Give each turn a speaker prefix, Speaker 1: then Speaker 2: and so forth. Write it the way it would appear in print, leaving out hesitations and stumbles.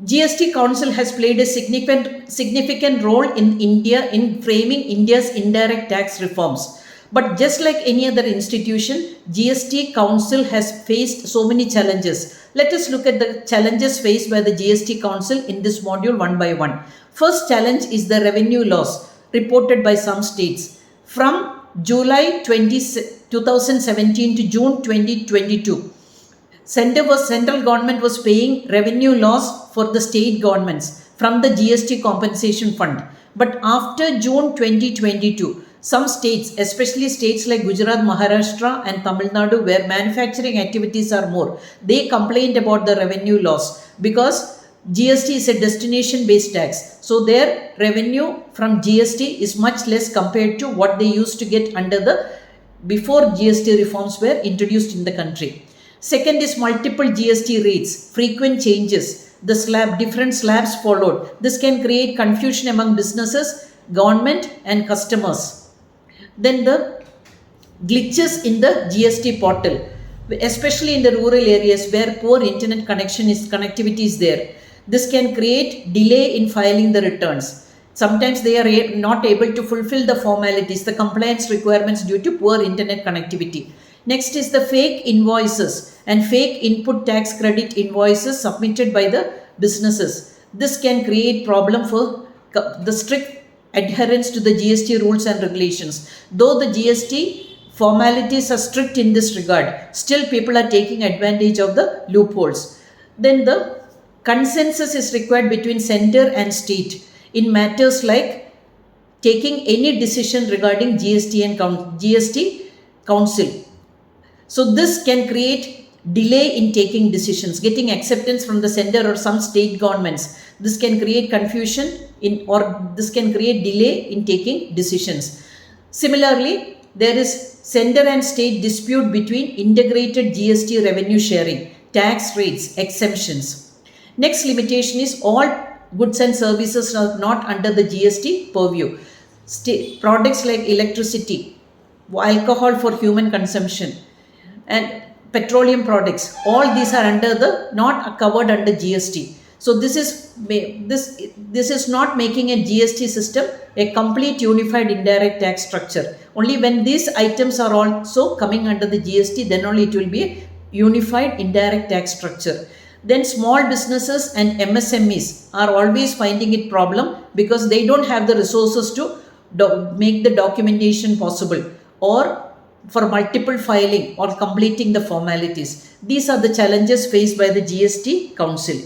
Speaker 1: GST Council has played a significant role in India in framing India's indirect tax reforms. But just like any other institution, GST Council has faced so many challenges. Let us look at the challenges faced by the GST Council in this module one by one. First challenge is the revenue loss reported by some states. From July 2017 to June 2022, central government was paying revenue loss for the state governments from the GST compensation fund. But after June 2022, some states, especially states like Gujarat, Maharashtra and Tamil Nadu, where manufacturing activities are more, they complained about the revenue loss because GST is a destination based tax. So their revenue from GST is much less compared to what they used to get under the before GST reforms were introduced in the country. Second is multiple GST rates, frequent changes, different slabs followed. This can create confusion among businesses, government and customers. Then the glitches in the GST portal, especially in the rural areas where poor internet connectivity is there. This can create delay in filing the returns. Sometimes they are not able to fulfill the formalities, the compliance requirements due to poor internet connectivity. Next is the fake invoices and fake input tax credit invoices submitted by the businesses. This can create problem for the strict adherence to the GST rules and regulations. Though the GST formalities are strict in this regard, still people are taking advantage of the loopholes. Then the consensus is required between center and state in matters like taking any decision regarding GST Council. So this can create delay in taking decisions, getting acceptance from the center or some state governments. This can create confusion or this can create delay in taking decisions. Similarly, there is center and state dispute between integrated GST revenue sharing, tax rates, exemptions. Next limitation is all goods and services are not under the GST purview. Products like electricity, alcohol for human consumption, and petroleum products, all these are not covered under GST. So this is not making a GST system a complete unified indirect tax structure. Only when these items are also coming under the GST, then only it will be a unified indirect tax structure. Then small businesses and MSMEs are always finding it problem because they don't have the resources to make the documentation possible or for multiple filing or completing the formalities. These are the challenges faced by the GST Council.